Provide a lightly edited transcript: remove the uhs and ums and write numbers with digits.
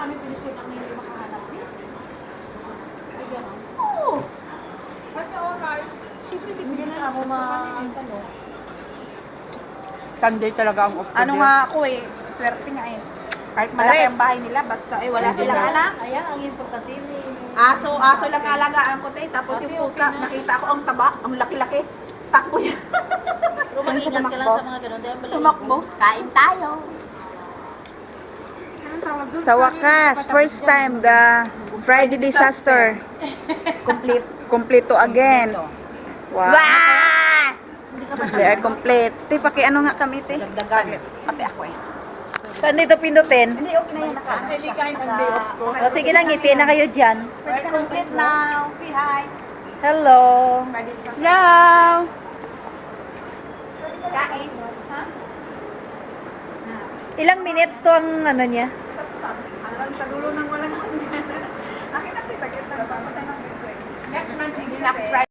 kami pinisod ang hindi makahanap din. Ay, gano'n. Oo! Ba't na alright? Siyempre, hindi ko na ako ma-tanong. Sunday talaga ang off ko Ano din. nga ako eh, swerte nga eh. Kahit malaki ang bahay nila, basta eh wala Hindi silang na. anak. Ayan, ang importante eh. Aso lang alagaan ko tayo. Tapos Okay, yung pusa, okay na. nakita ko ang taba, ang laki-laki. Takbo niya. Pero mag-ingat ka lang sa mga gano'n. Dahil balik Tumakbo. Kain tayo. Sa wakas, first time the Friday disaster. Kompleto again. Wow. They are complete. Te, ano nga kami, te? Dagdagan. Pati ako eh. Saan dito pindutin? Hindi, okay na yan. Hindi kahit ang day off ko. O sige lang, ngiti na kayo dyan. We're complete now. Say hi. Hello. Hello. Kain. Ha? Ilang minutes to ang ano niya? Hanggang sa dulo ng walang Nakita natin, sakit lang. Tapos siya ng next month, next Friday.